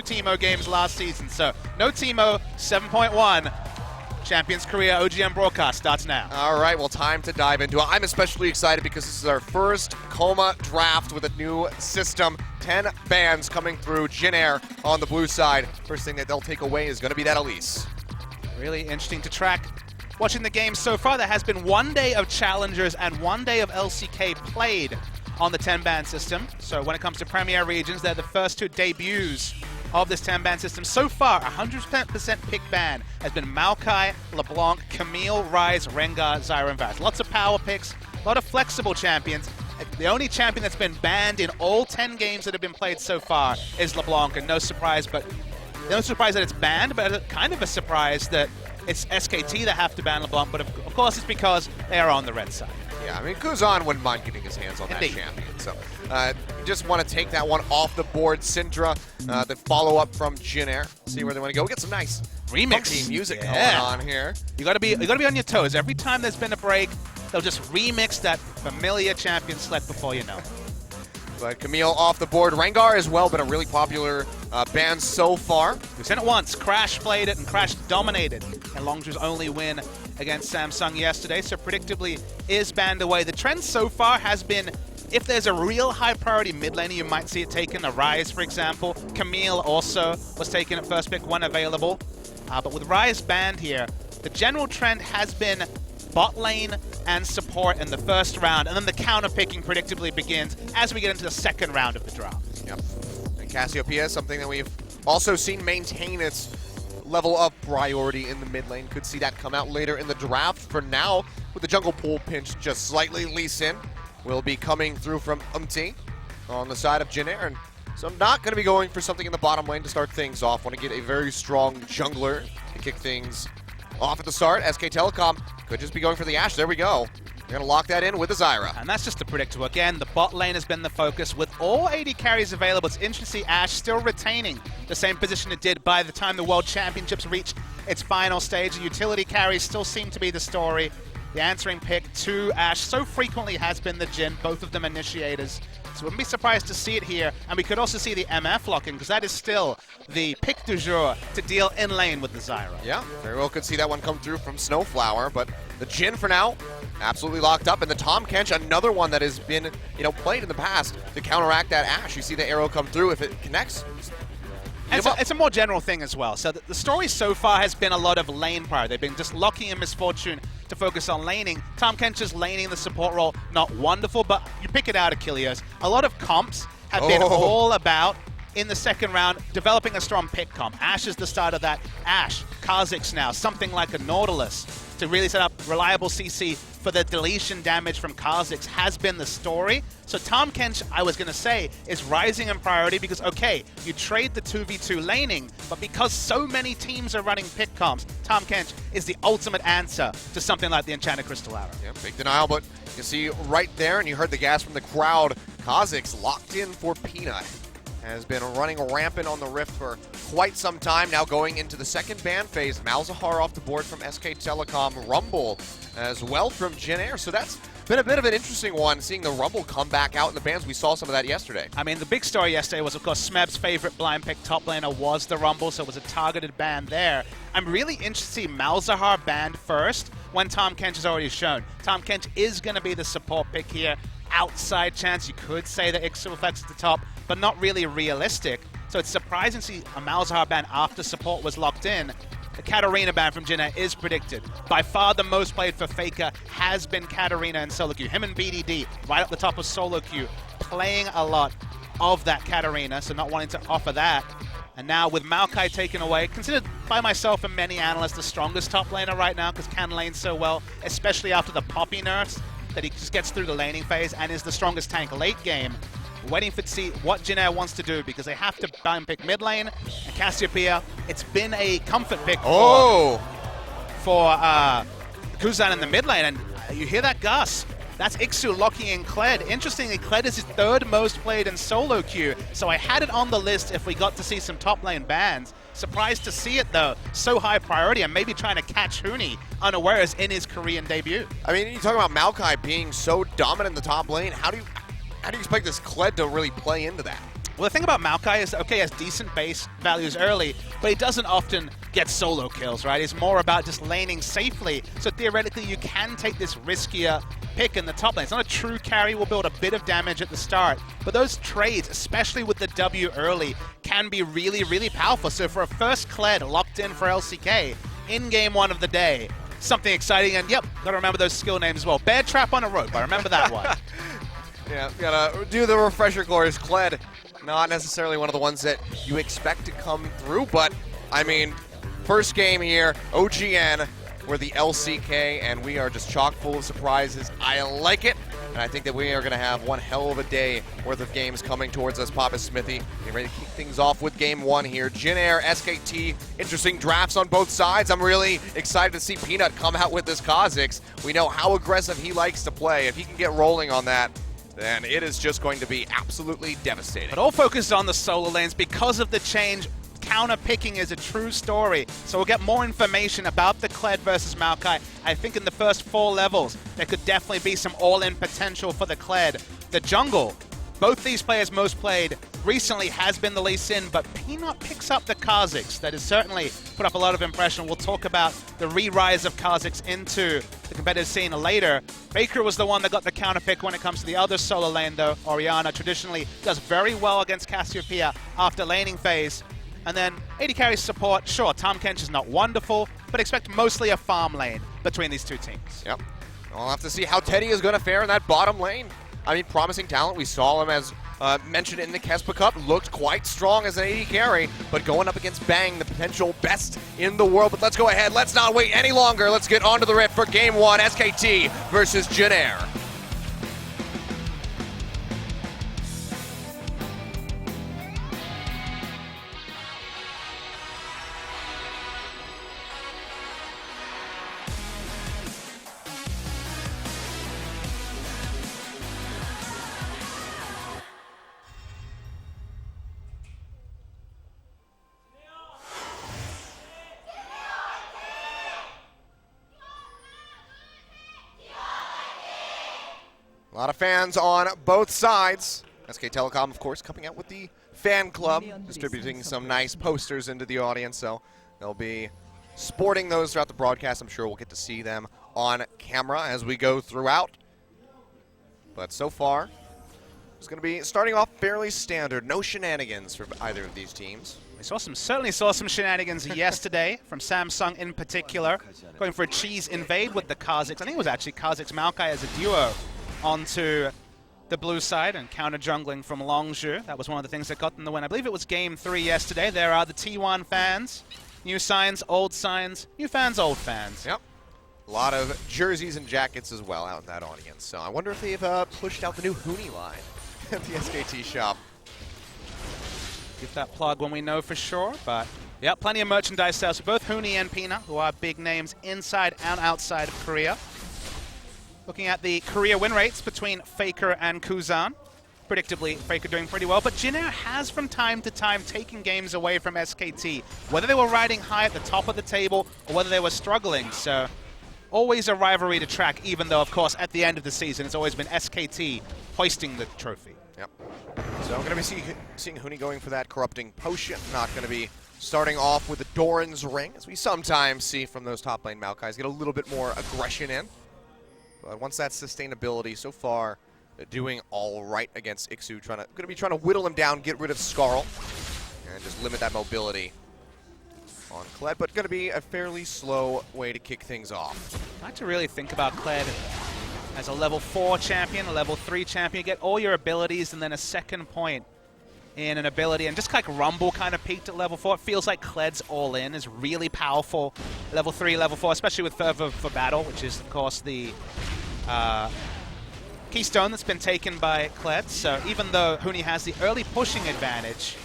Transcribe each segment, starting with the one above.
Teemo games last season, so no Teemo, 7.1. Champions Korea OGM broadcast starts now. All right, well, time to dive into it. I'm especially excited because this is our first Coma draft with a new system. 10 bans coming through. Jin Air on the blue side. First thing that they'll take away is going to be that Elise. Really interesting to track. Watching the game so far, there has been 1 day of challengers and 1 day of LCK played on the 10-ban system. So when it comes to Premier Regions, they're the first two debuts of this 10-ban system. So far, 100% pick ban has been Maokai, LeBlanc, Camille, Ryze, Rengar, Zyra, and Vaz. Lots of power picks, a lot of flexible champions. The only champion that's been banned in all 10 games that have been played so far is LeBlanc, and no surprise that it's banned, but kind of a surprise that it's SKT that have to ban LeBlanc, but of course it's because they are on the red side. Yeah, I mean, Kuzan wouldn't mind getting his hands on that champion. So, just want to take that one off the board. Syndra, the follow-up from Jin Air. See where they want to go. We'll get some nice remix music going on here. You gotta be on your toes. Every time there's been a break, they'll just remix that familiar champion select before you know it. But Camille off the board. Rengar as well, been a really popular ban so far. We've seen it once. Crash played it, and Crash dominated. And Longzhu's only win against Samsung yesterday, so predictably is banned away. The trend so far has been, if there's a real high priority mid laner, you might see it taken. A Ryze, for example. Camille also was taken at first pick when available. But with Ryze banned here, the general trend has been bot lane and support in the first round, and then the counter picking predictably begins as we get into the second round of the draft. Yep. And Cassiopeia, something that we've also seen maintain its level of priority in the mid lane. Could see that come out later in the draft. For now, with the jungle pool pinch just slightly, Lee Sin will be coming through from Umti on the side of Jin Air. And so I'm not going to be going for something in the bottom lane to start things off. Want to get a very strong jungler to kick things off at the start. SK Telecom could just be going for the Ashe. There we go. We're going to lock that in with the Zyra. And that's just the predictable. Again, the bot lane has been the focus. With all 80 carries available, it's interesting to see Ashe still retaining the same position it did by the time the World Championships reached its final stage. The utility carries still seem to be the story. The answering pick to Ashe so frequently has been the Jin, both of them initiators. So wouldn't be surprised to see it here. And we could also see the MF locking, because that is still the pick du jour to deal in lane with the Zyra. Yeah, very well could see that one come through from Snowflower, but the Jin for now, absolutely locked up. And the Tahm Kench, another one that has been, played in the past to counteract that Ashe. You see the arrow come through. If it connects, it's a more general thing as well. So the story so far has been a lot of lane power. They've been just locking in Misfortune to focus on laning. Tahm Kench is laning the support role. Not wonderful, but you pick it out, Achilles. A lot of comps have been all about, in the second round, developing a strong pick comp. Ashe is the start of that. Ashe, Kha'Zix now, something like a Nautilus to really set up reliable CC for the deletion damage from Kha'Zix has been the story. So Tahm Kench, I was going to say, is rising in priority because, okay, you trade the 2v2 laning, but because so many teams are running pick comps, Tahm Kench is the ultimate answer to something like the Enchanted Crystal Arrow. Yeah, big denial, but you see right there, and you heard the gas from the crowd, Kha'Zix locked in for Peanut. Has been running rampant on the Rift for quite some time, now going into the second ban phase. Malzahar off the board from SK Telecom, Rumble as well from Jin Air. So that's been a bit of an interesting one, seeing the Rumble come back out in the bans. We saw some of that yesterday. I mean, the big story yesterday was, of course, Smeb's favorite blind pick top laner was the Rumble, so it was a targeted ban there. I'm really interested to see Malzahar banned first when Tahm Kench is already shown. Tahm Kench is going to be the support pick here. Outside chance, you could say that Ixu effects at the top, but not really realistic. So it's surprising to see a Malzahar ban after support was locked in. The Katarina ban from Jin Air is predicted. By far the most played for Faker has been Katarina and solo queue. Him and BDD right up the top of solo queue, playing a lot of that Katarina, so not wanting to offer that. And now with Maokai taken away, considered by myself and many analysts the strongest top laner right now because can lane so well, especially after the Poppy nerfs, that he just gets through the laning phase and is the strongest tank late game. Waiting to see what Jin Air wants to do because they have to blind pick mid lane. And Cassiopeia, it's been a comfort pick for Kuzan in the mid lane. And you hear that, Gus? That's Ixu locking in Kled. Interestingly, Kled is his third most played in solo queue. So I had it on the list if we got to see some top lane bans. Surprised to see it though, so high priority, and maybe trying to catch Huni unawares in his Korean debut. I mean, you talk about Maokai being so dominant in the top lane. How do you expect this Kled to really play into that? Well, the thing about Maokai is that, okay, he has decent base values early, but he doesn't often get solo kills, right? It's more about just laning safely. So theoretically, you can take this riskier pick in the top lane. It's not a true carry, will build a bit of damage at the start, but those trades, especially with the W early, can be really, really powerful. So for a first Kled locked in for LCK in game 1 of the day, something exciting, and yep, gotta remember those skill names as well. Bear Trap on a Rope, I remember that one. Yeah, gotta do the refresher course. Kled, not necessarily one of the ones that you expect to come through, but I mean, first game here, OGN, we're the LCK, and we are just chock full of surprises. I like it, and I think that we are going to have one hell of a day worth of games coming towards us. Papa Smithy, getting ready to kick things off with game 1 here. Jin Air, SKT, interesting drafts on both sides. I'm really excited to see Peanut come out with this Kha'Zix. We know how aggressive he likes to play. If he can get rolling on that, then it is just going to be absolutely devastating. But all focused on the solo lanes because of the change. Counter picking is a true story, so we'll get more information about the Kled versus Maokai. I think in the first 4 levels, there could definitely be some all-in potential for the Kled. The jungle, both these players most played recently has been the Lee Sin, but Peanut picks up the Kha'Zix. That has certainly put up a lot of impression. We'll talk about the re-rise of Kha'Zix into the competitive scene later. Baker was the one that got the counter pick when it comes to the other solo lane, though. Orianna traditionally does very well against Cassiopeia after laning phase. And then AD carry support, sure, Tahm Kench is not wonderful, but expect mostly a farm lane between these two teams. Yep. We'll have to see how Teddy is going to fare in that bottom lane. I mean, promising talent. We saw him, as mentioned in the Kespa Cup, looked quite strong as an AD carry, but going up against Bang, the potential best in the world. But let's go ahead. Let's not wait any longer. Let's get onto the rift for game 1, SKT versus Jin Air. A lot of fans on both sides. SK Telecom, of course, coming out with the fan club, distributing some nice posters into the audience, so they'll be sporting those throughout the broadcast. I'm sure we'll get to see them on camera as we go throughout. But so far, it's going to be starting off fairly standard. No shenanigans for either of these teams. We certainly saw some shenanigans yesterday from Samsung in particular, going for a cheese invade with the Kha'Zix. I think it was actually Kha'Zix Maokai as a duo onto the blue side and counter jungling from Longzhu. That was one of the things that got them the win. I believe it was game 3 yesterday. There are the T1 fans. New signs, old signs. New fans, old fans. Yep. A lot of jerseys and jackets as well out in that audience. So I wonder if they've pushed out the new Huni line at the SKT shop. Give that plug when we know for sure, but yeah, plenty of merchandise sales for both Huni and Pina, who are big names inside and outside of Korea. Looking at the Korea win rates between Faker and Kuzan. Predictably, Faker doing pretty well, but Jin Air has from time to time taken games away from SKT, whether they were riding high at the top of the table or whether they were struggling. So always a rivalry to track, even though, of course, at the end of the season, it's always been SKT hoisting the trophy. Yep. So I'm going to be seeing Huni going for that corrupting potion. Not going to be starting off with the Doran's Ring, as we sometimes see from those top lane Maokais get a little bit more aggression in. But once that sustainability, so far, doing all right against Ixu. Going to be trying to whittle him down, get rid of Skarl, and just limit that mobility on Kled. But going to be a fairly slow way to kick things off. I like to really think about Kled as a level 4 champion, a level 3 champion. You get all your abilities and then a second point in an ability. And just like Rumble kind of peaked at level 4, it feels like Kled's all-in is really powerful. Level 3, level 4, especially with Fervor for Battle, which is, of course, the keystone that's been taken by Kled. So even though Huni has the early pushing advantage,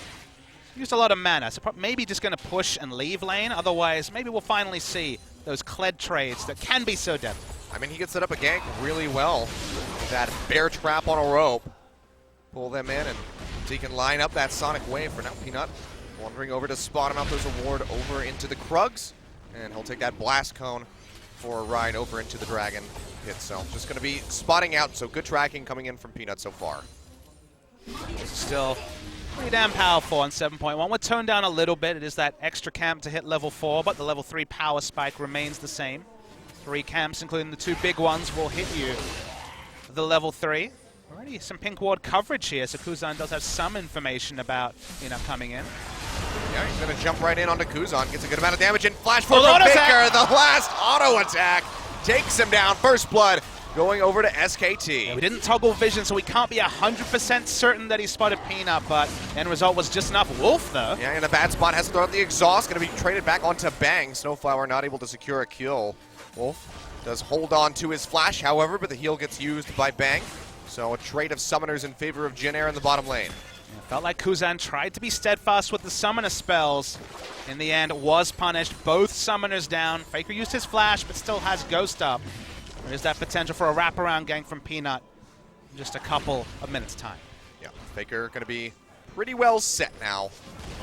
used a lot of mana. So maybe just going to push and leave lane. Otherwise, maybe we'll finally see those Kled trades that can be so deadly. I mean, he can set up a gank really well with that bear trap on a rope. Pull them in, and so he can line up that Sonic Wave for now. Peanut wandering over to spot him out. There's a ward over into the Krugs, and he'll take that Blast Cone for a ride over into the Dragon Pit. So just going to be spotting out, so good tracking coming in from Peanut so far. Still Pretty damn powerful on 7.1. We're toned down a little bit. It is that extra camp to hit level 4, but the level 3 power spike remains the same. 3 camps, including the 2 big ones, will hit you the level 3. Already some pink ward coverage here, so Kuzan does have some information about coming in. Yeah, he's going to jump right in onto Kuzan, gets a good amount of damage, and flash forward from Faker. The last auto attack takes him down. First blood going over to SKT. Yeah, we didn't toggle vision, so we can't be 100% certain that he spotted Peanut, but end result was just enough. Wolf, though. Yeah, in a bad spot, has to throw out the exhaust. Going to be traded back onto Bang. Snowflower not able to secure a kill. Wolf does hold on to his flash, however, but the heal gets used by Bang. So a trade of summoners in favor of Jin Air in the bottom lane. Yeah, felt like Kuzan tried to be steadfast with the summoner spells. In the end, was punished. Both summoners down. Faker used his flash, but still has Ghost up. There's that potential for a wraparound gank from Peanut in just a couple of minutes' time. Yeah, Faker going to be pretty well set now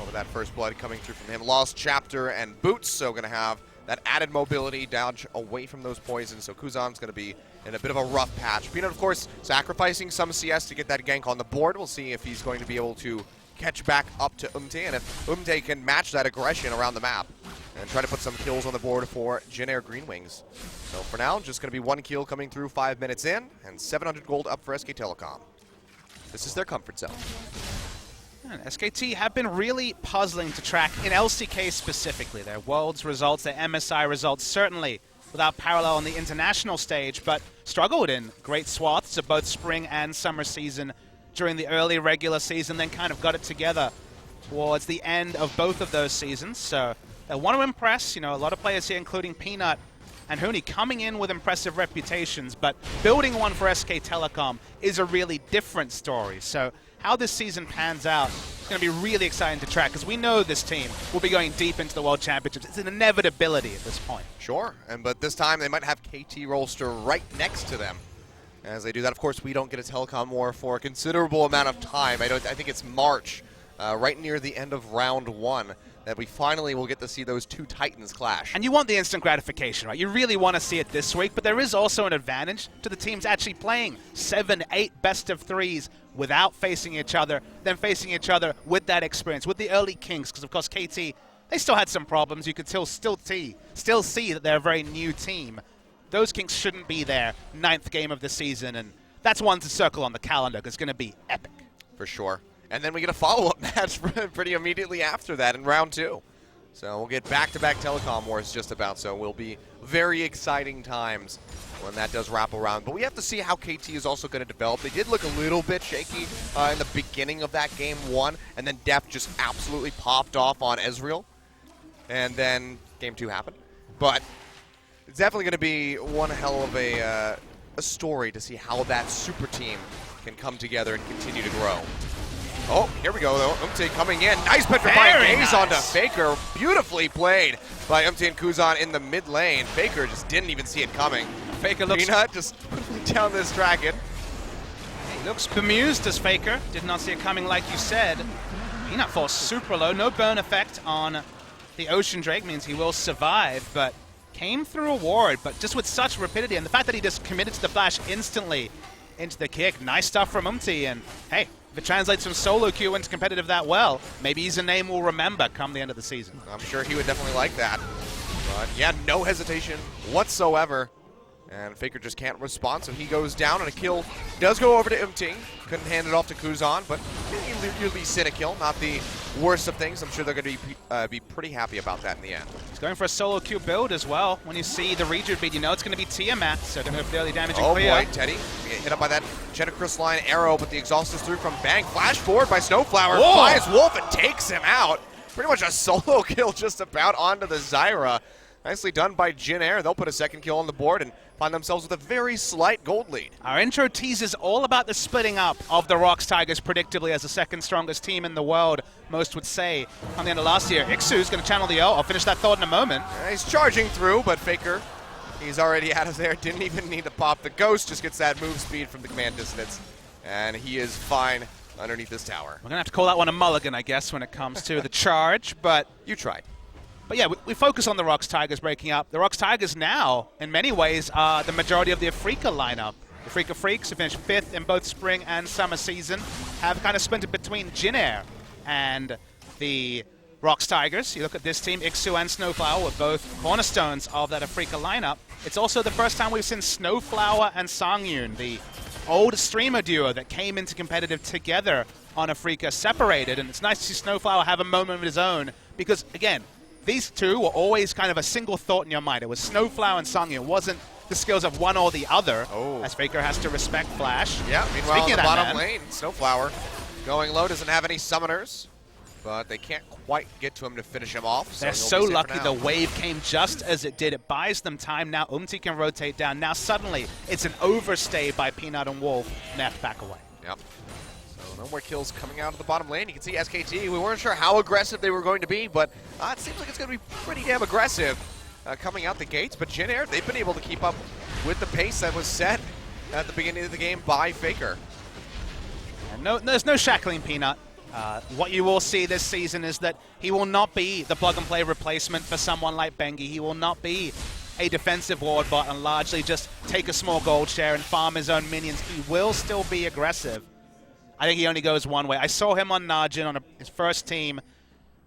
over that first blood coming through from him. Lost Chapter and Boots, so going to have that added mobility, dodge away from those poisons. So Kuzan's going to be in a bit of a rough patch. Peanut, of course, sacrificing some CS to get that gank on the board. We'll see if he's going to be able to catch back up to Umte, and if Umte can match that aggression around the map and try to put some kills on the board for Jin Air Green Wings. So for now, just going to be 1 kill coming through 5 minutes in, and 700 gold up for SK Telecom. This is their comfort zone. And SKT have been really puzzling to track in LCK specifically. Their Worlds results, their MSI results, certainly without parallel on the international stage, but struggled in great swaths of both spring and summer season during the early regular season, then kind of got it together towards the end of both of those seasons. So they want to impress, a lot of players here, including Peanut and Huni, coming in with impressive reputations, but building one for SK Telecom is a really different story. So how this season pans out is going to be really exciting to track, because we know this team will be going deep into the World Championships. It's an inevitability at this point. Sure, but this time they might have KT Rolster right next to them. As they do that, of course, we don't get a Telecom war for a considerable amount of time. I think it's March, right near the end of round 1, that we finally will get to see those 2 Titans clash. And you want the instant gratification, right? You really want to see it this week, but there is also an advantage to the teams actually playing 7, 8 best of 3s without facing each other, then facing each other with that experience, with the early Kings, because of course KT, they still had some problems. You could still see that they're a very new team. Those Kings shouldn't be their 9th game of the season, and that's one to circle on the calendar, because it's going to be epic. For sure. And then we get a follow-up match pretty immediately after that in round 2. So we'll get back-to-back Telecom wars just about, so will be very exciting times when that does wrap around. But we have to see how KT is also going to develop. They did look a little bit shaky in the beginning of that game 1, and then Def just absolutely popped off on Ezreal. And then game 2 happened. But it's definitely going to be one hell of a story to see how that super team can come together and continue to grow. Oh, here we go, though. Umte coming in. Nice petrifying gaze onto Faker. Beautifully played by Umte and Kuzan in the mid lane. Faker just didn't even see it coming. Faker looks... Peanut just quickly down this dragon. He looks bemused as Faker. Did not see it coming like you said. Peanut falls super low. No burn effect on the Ocean Drake means he will survive, but came through a ward, but just with such rapidity. And the fact that he just committed to the flash instantly into the kick. Nice stuff from Umte, and hey, if it translates from solo queue into competitive that well, maybe he's a name we'll remember come the end of the season. I'm sure he would definitely like that. But yeah, no hesitation whatsoever. And Faker just can't respond, so he goes down, and a kill does go over to Umte. Couldn't hand it off to Kuzan, but you at least sin a kill. Not the worst of things. I'm sure they're going to be pretty happy about that in the end. He's going for a solo queue build as well. When you see the regen beat, you know it's going to be Tiamat, so going to have fairly damaging clear. Oh boy, Teddy. We get hit up by that Crystalline arrow, but the exhaust is through from Bang. Flash forward by Snowflower. Flies Wolf and takes him out. Pretty much a solo kill just about onto the Zyra. Nicely done by Jin Air. They'll put a 2nd kill on the board and find themselves with a very slight gold lead. Our intro teases all about the splitting up of the Rocks Tigers, predictably as the 2nd strongest team in the world, most would say, on the end of last year. Ixu's going to channel the ult. I'll finish that thought in a moment. He's charging through, but Faker, he's already out of there. Didn't even need to pop the Ghost. Just gets that move speed from the command distance, and he is fine underneath this tower. We're going to have to call that one a mulligan, I guess, when it comes to the charge, but... You tried. But yeah, we focus on the Rocks Tigers breaking up. The Rocks Tigers now, in many ways, are the majority of the Afrika lineup. The Afrika Freaks, who finished 5th in both spring and summer season, have kind of splintered between Jin Air and the Rocks Tigers. You look at this team, Ixu and Snowflower were both cornerstones of that Afrika lineup. It's also the first time we've seen Snowflower and Sangyun, the old streamer duo that came into competitive together on Afrika, separated, and it's nice to see Snowflower have a moment of his own because, again, these two were always kind of a single thought in your mind. It was Snowflower and Sangyun. It wasn't the skills of one or the other, as Faker has to respect Flash. Yeah, meanwhile, on the bottom lane, Snowflower going low, doesn't have any summoners, but they can't quite get to him to finish him off. They're so lucky the wave came just as it did. It buys them time. Now can rotate down. Now suddenly it's an overstay by Peanut and Wolf. And they have to back away. Yep. So no more kills coming out of the bottom lane. You can see SKT, we weren't sure how aggressive they were going to be, but it seems like it's going to be pretty damn aggressive coming out the gates. But Jin Air, they've been able to keep up with the pace that was set at the beginning of the game by Faker. And there's no shackling Peanut. What you will see this season is that he will not be the plug-and-play replacement for someone like Bengi. He will not be a defensive ward bot and largely just take a small gold share and farm his own minions. He will still be aggressive. I think he only goes one way. I saw him on Najin on his first team.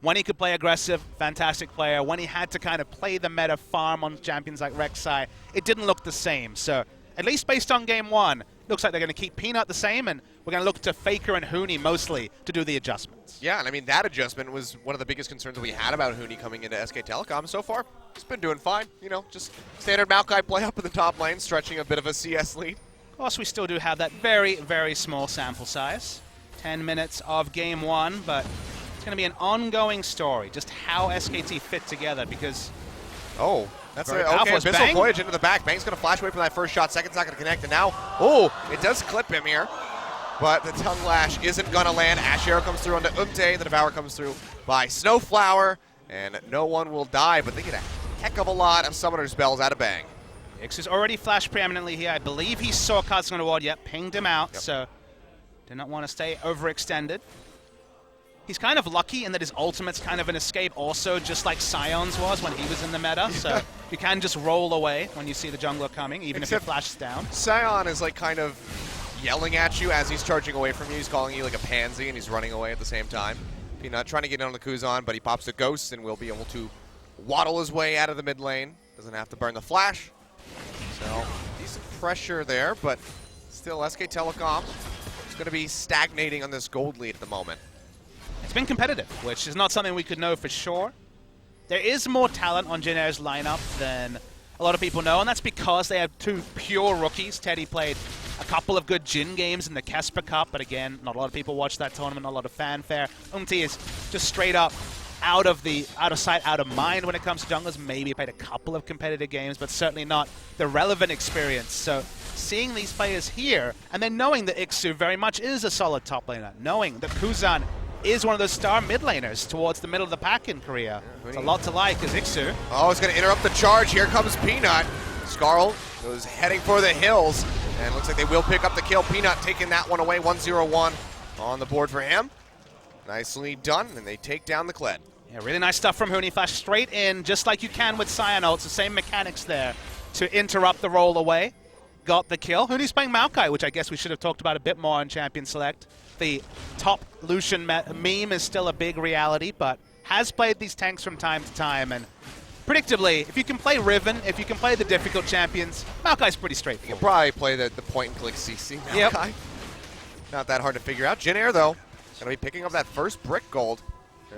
When he could play aggressive, fantastic player. When he had to kind of play the meta farm on champions like Rek'Sai, it didn't look the same. So at least based on game one, looks like they're going to keep Peanut the same, and we're going to look to Faker and Huni mostly to do the adjustments. Yeah, and I mean, that adjustment was one of the biggest concerns that we had about Huni coming into SK Telecom. So far, he's been doing fine. You know, just standard Maokai play up in the top lane, stretching a bit of a CS lead. Of course, we still do have that very, very small sample size. 10 minutes of game one, but it's going to be an ongoing story, just how SKT fit together, because... Oh, that's very okay. Abyssal Voyage into the back. Bang's going to flash away from that first shot. Second's not going to connect, and now, it does clip him here. But the Tongue Lash isn't going to land. Ash Arrow comes through onto Umte. The Devour comes through by Snowflower, and no one will die, but they get a heck of a lot of Summoner Spells out of Bang. Ixu's already flashed preeminently here. I believe he saw cards on the ward. Yep, pinged him out, so did not want to stay overextended. He's kind of lucky in that his ultimate's kind of an escape also, just like Sion's was when he was in the meta. So you can just roll away when you see the jungler coming, even if he flashes down. Sion is like kind of yelling at you as he's charging away from you. He's calling you like a pansy, and he's running away at the same time. Peanut trying to get in on the Kuzan, but he pops the Ghost and will be able to waddle his way out of the mid lane. Doesn't have to burn the flash. So decent pressure there, but still SK Telecom is going to be stagnating on this gold lead at the moment. It's been competitive, which is not something we could know for sure. There is more talent on Jin Air's lineup than a lot of people know, and that's because they have two pure rookies. Teddy played a couple of good Jin games in the Kesper Cup, but again, not a lot of people watch that tournament, not a lot of fanfare. Umti is just straight up out of sight, out of mind when it comes to junglers. Maybe played a couple of competitive games, but certainly not the relevant experience. So seeing these players here, and then knowing that Ixu very much is a solid top laner, knowing that Kuzan is one of those star mid laners towards the middle of the pack in Korea. It's a lot to like as Ixu. Oh, it's going to interrupt the charge. Here comes Peanut. Skarl goes heading for the hills, and looks like they will pick up the kill. Peanut taking that one away. 1-0-1 on the board for him. Nicely done, and they take down the Kled. Yeah, really nice stuff from Huni. Flash straight in, just like you can with Sion ults. The same mechanics there to interrupt the roll away. Got the kill. Huni's playing Maokai, which I guess we should have talked about a bit more on Champion Select. The top Lucian meme is still a big reality, but has played these tanks from time to time. And predictably, if you can play Riven, if you can play the difficult champions, Maokai's pretty straightforward. You can probably play the point-and-click CC Maokai. Yep. Not that hard to figure out. Jin Air, though, going to be picking up that first brick gold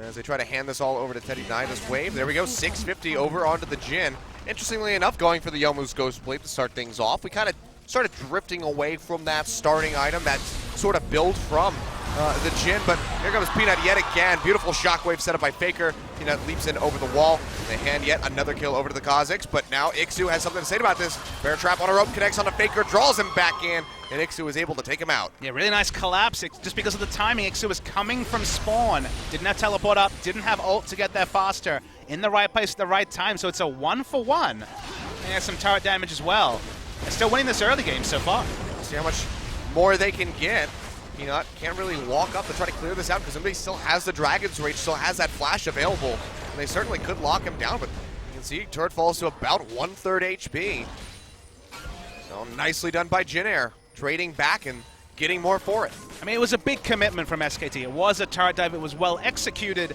as they try to hand this all over to Teddy Nida's wave. There we go, 650 over onto the Jin. Interestingly enough, going for the Youmuu's Ghost Blade to start things off. We kind of started drifting away from that starting item, that sort of build from the Jin, but here comes Peanut yet again. Beautiful shockwave set up by Faker. Peanut leaps in over the wall. They hand yet another kill over to the Kazakhs, but now Ixu has something to say about this. Bear Trap on a rope, connects on a Faker, draws him back in, and Ixu is able to take him out. Yeah, really nice collapse. Just because of the timing, Ixu was coming from spawn. Didn't have teleport up, didn't have ult to get there faster. In the right place at the right time, so it's a 1-for-1. And he has some turret damage as well. And still winning this early game so far. See how much more they can get. Peanut can't really walk up to try to clear this out because somebody still has the Dragon's Rage, still has that flash available. And they certainly could lock him down, but you can see turret falls to about 1/3 HP. So nicely done by Jin Air, trading back and getting more for it. I mean, it was a big commitment from SKT. It was a turret dive. It was well executed,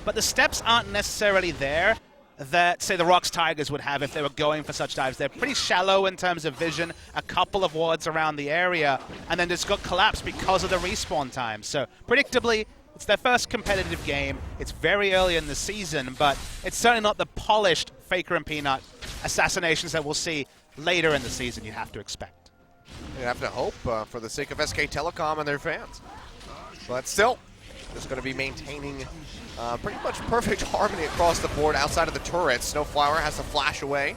but the steps aren't necessarily there that, say, the Rocks Tigers would have if they were going for such dives. They're pretty shallow in terms of vision, a couple of wards around the area, and then just got collapsed because of the respawn time. So, predictably, it's their first competitive game. It's very early in the season, but it's certainly not the polished Faker and Peanut assassinations that we'll see later in the season, you have to expect. You have to hope for the sake of SK Telecom and their fans. But still, just going to be maintaining pretty much perfect harmony across the board outside of the turret. Snowflower has to flash away.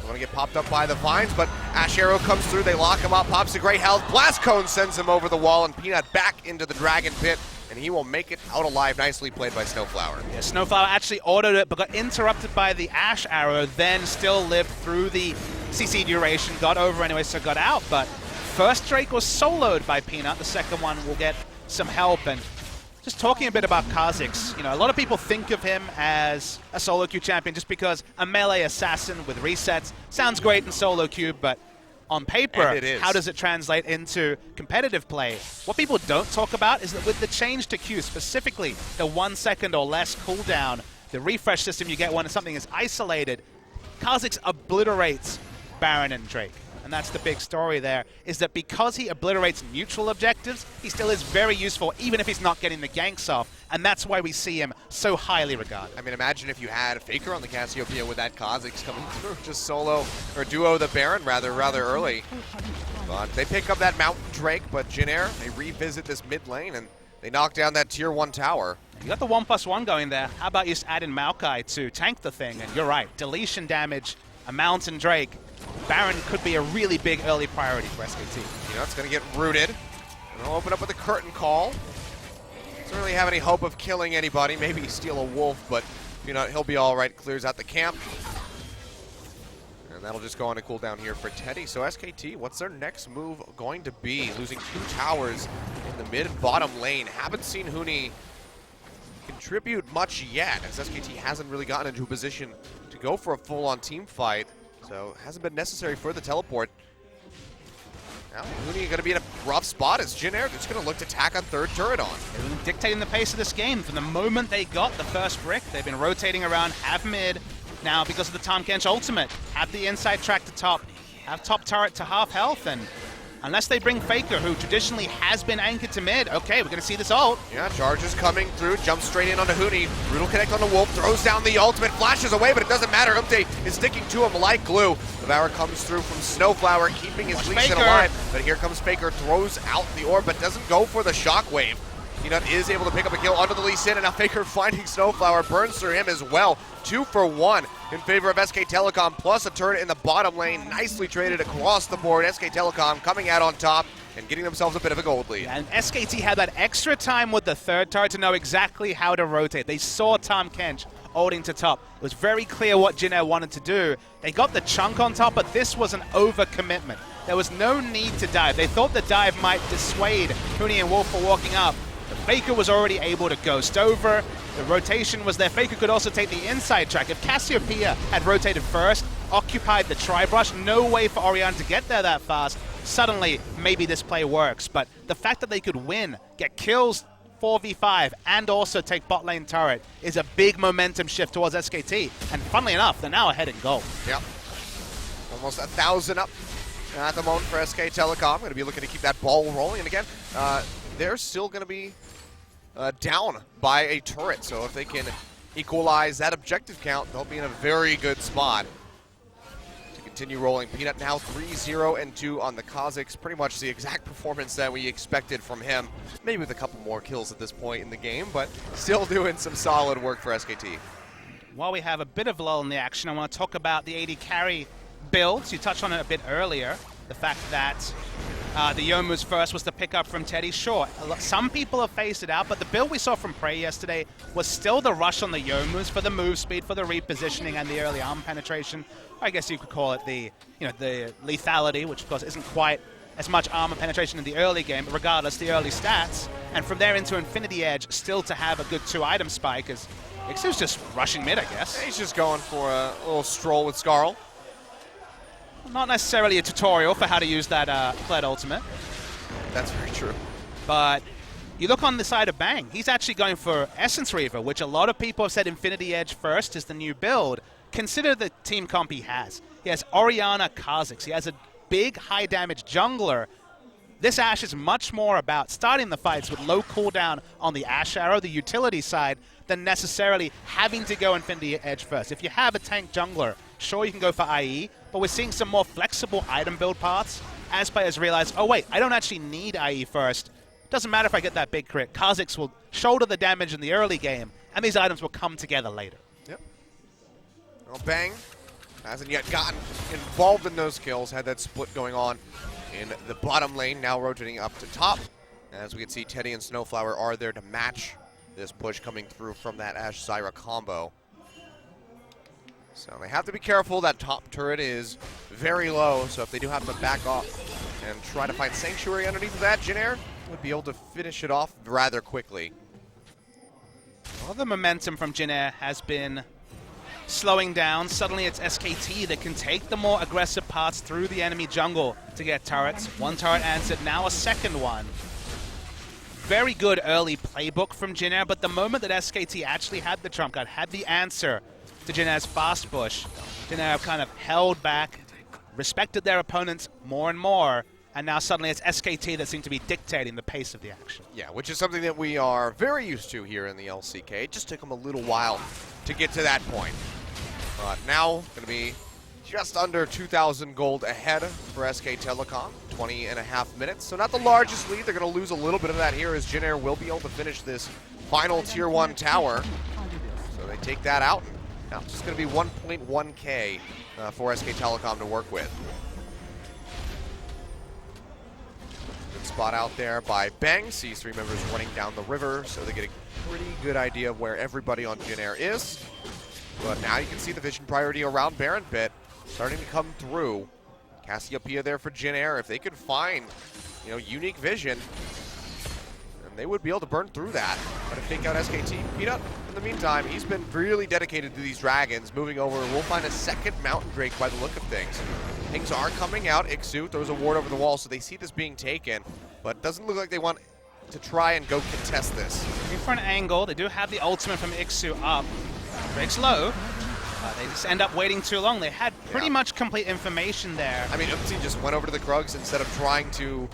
Want to get popped up by the vines, but Ash Arrow comes through. They lock him up, pops a great health. Blast Cone sends him over the wall, and Peanut back into the Dragon Pit, and he will make it out alive. Nicely played by Snowflower. Yeah, Snowflower actually autoed it, but got interrupted by the Ash Arrow, then still lived through the CC duration, got over anyway, so got out. But first Drake was soloed by Peanut. The second one will get some help. And just talking a bit about Kha'Zix, you know, a lot of people think of him as a solo queue champion just because a melee assassin with resets sounds great in solo queue, but on paper, how does it translate into competitive play? What people don't talk about is that with the change to Q, specifically the 1 second or less cooldown, the refresh system you get when something is isolated, Kha'Zix obliterates Baron and Drake. And that's the big story there, is that because he obliterates neutral objectives, he still is very useful, even if he's not getting the ganks off. And that's why we see him so highly regarded. I mean, imagine if you had Faker on the Cassiopeia with that Kha'Zix coming through, just solo, or duo the Baron rather early. But they pick up that Mountain Drake, but Jin Air, they revisit this mid lane, and they knock down that tier 1 tower. You got the 1+1 going there. How about you just add in Maokai to tank the thing? And you're right, deletion damage, a Mountain Drake. Baron could be a really big early priority for SKT. You know, it's going to get rooted. And they'll open up with a curtain call. Doesn't really have any hope of killing anybody. Maybe steal a wolf, but you know, he'll be all right. Clears out the camp. And that'll just go on a cooldown here for Teddy. So SKT, what's their next move going to be? Losing 2 towers in the mid and bottom lane. Haven't seen Huni contribute much yet, as SKT hasn't really gotten into a position to go for a full-on team fight. So it hasn't been necessary for the teleport. Now Huni going to be in a rough spot as Jin Air just going to look to tack on third turret on. They've been dictating the pace of this game. From the moment they got the first brick, they've been rotating around, have mid. Now, because of the Tahm Kench ultimate, have the inside track to top, have top turret to half health, and unless they bring Faker, who traditionally has been anchored to mid, okay, we're going to see this ult. Yeah, charges coming through, jumps straight in onto Huni. Brutal connect on the Wolf, throws down the ultimate, flashes away, but it doesn't matter. Update is sticking to him like glue. Devour comes through from Snowflower, keeping his leash alive. But here comes Faker, throws out the orb, but doesn't go for the shockwave. Peanut is able to pick up a kill onto the Lee Sin, and now Faker finding Snowflower, burns through him as well. 2 for 1 in favor of SK Telecom, plus a turret in the bottom lane. Nicely traded across the board. SK Telecom coming out on top and getting themselves a bit of a gold lead. And SKT had that extra time with the third turret to know exactly how to rotate. They saw Tahm Kench holding to top. It was very clear what Jin Air wanted to do. They got the chunk on top, but this was an overcommitment. There was no need to dive. They thought the dive might dissuade Huni and Wolf for walking up. But Faker was already able to ghost over. The rotation was there. Faker could also take the inside track. If Cassiopeia had rotated first, occupied the tri-brush, no way for Orion to get there that fast. Suddenly, maybe this play works. But the fact that they could win, get kills 4v5, and also take bot lane turret is a big momentum shift towards SKT. And funnily enough, they're now ahead in gold. Yep. Almost 1,000 up at the moment for SK Telecom. Going to be looking to keep that ball rolling. And again, they're still going to be down by a turret. So if they can equalize that objective count, they'll be in a very good spot to continue rolling. Peanut now 3-0-2 on the Kha'Zix. Pretty much the exact performance that we expected from him. Maybe with a couple more kills at this point in the game, but still doing some solid work for SKT. While we have a bit of lull in the action, I want to talk about the AD carry builds. You touched on it a bit earlier. The fact that the Youmuu's first was the pickup from Teddy. Sure, some people have phased it out, but the build we saw from Prey yesterday was still the rush on the Youmuu's for the move speed, for the repositioning, and the early arm penetration. I guess you could call it the, the lethality, which of course isn't quite as much armor penetration in the early game, but regardless, the early stats. And from there into Infinity Edge, still to have a good 2-item spike, is Ixu's just rushing mid, I guess. He's just going for a little stroll with Skarl. Not necessarily a tutorial for how to use that Kled ultimate. That's very true. But you look on the side of Bang, he's actually going for Essence Reaver, which a lot of people have said Infinity Edge first is the new build. Consider the team comp he has. He has Orianna, Kha'Zix. He has a big, high-damage jungler. This Ashe is much more about starting the fights with low cooldown on the Ashe Arrow, the utility side, than necessarily having to go Infinity Edge first. If you have a tank jungler, sure you can go for IE, but we're seeing some more flexible item build paths as players realize, oh wait, I don't actually need IE first. Doesn't matter if I get that big crit. Kha'Zix will shoulder the damage in the early game, and these items will come together later. Yep. Well, Bang hasn't yet gotten involved in those kills, had that split going on in the bottom lane, now rotating up to top. As we can see, Teddy and Snowflower are there to match this push coming through from that Ashe Zyra combo. So they have to be careful. That top turret is very low, so if they do have to back off and try to find Sanctuary underneath of that, Jin Air would be able to finish it off rather quickly. Well, the momentum from Jin Air has been slowing down. Suddenly it's SKT that can take the more aggressive paths through the enemy jungle to get turrets. One turret answered, now a second one. Very good early playbook from Jin Air, but the moment that SKT actually had the trump card, had the answer to Jin Air's fast push, Jin Air kind of held back, respected their opponents more and more, and now suddenly it's SKT that seem to be dictating the pace of the action. Yeah, which is something that we are very used to here in the LCK. It just took them a little while to get to that point. But now, going to be just under 2,000 gold ahead for SK Telecom, 20.5 minutes. So not the largest lead. They're going to lose a little bit of that here as Jin Air will be able to finish this final Tier 1 tower. So they take that out. Now it's just going to be 1.1k for SK Telecom to work with. Good spot out there by Bang. Sees three members running down the river, so they get a pretty good idea of where everybody on Jin Air is. But now you can see the vision priority around Baron Pit starting to come through. Cassiopeia there for Jin Air. If they could find, unique vision, then they would be able to burn through that. But to take out SKT, Peanut, in the meantime, he's been really dedicated to these dragons. Moving over, we'll find a second Mountain Drake by the look of things. Things are coming out. Ixu throws a ward over the wall, so they see this being taken. But it doesn't look like they want to try and go contest this. Looking for an angle. They do have the ultimate from Ixu up. Drake's low. They just end up waiting too long. They had pretty much complete information there. I mean, Umpty just went over to the Krugs instead of trying to,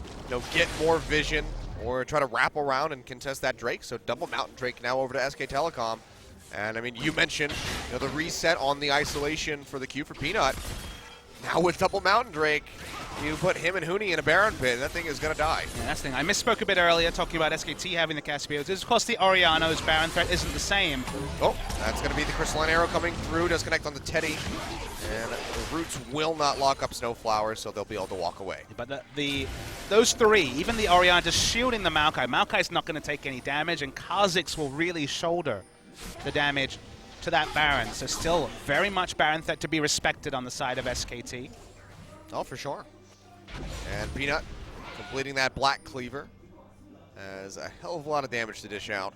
get more vision or try to wrap around and contest that Drake. So double Mountain Drake now over to SK Telecom. And I mean, you mentioned, the reset on the isolation for the Q for Peanut. Now with double Mountain Drake, you put him and Huni in a Baron Pit, and that thing is going to die. Yeah, that's the thing. I misspoke a bit earlier talking about SKT having the Cassiopeia. Of course, the Orianna's Baron threat isn't the same. Oh, that's going to be the Crystalline Arrow coming through. Does connect on the Teddy. And the Roots will not lock up Snowflower, so they'll be able to walk away. But those three, even the Orianna just shielding the Maokai. Maokai's not going to take any damage, and Kha'Zix will really shoulder the damage to that Baron. So still very much Baron threat to be respected on the side of SKT. Oh, for sure. And Peanut completing that Black Cleaver has a hell of a lot of damage to dish out.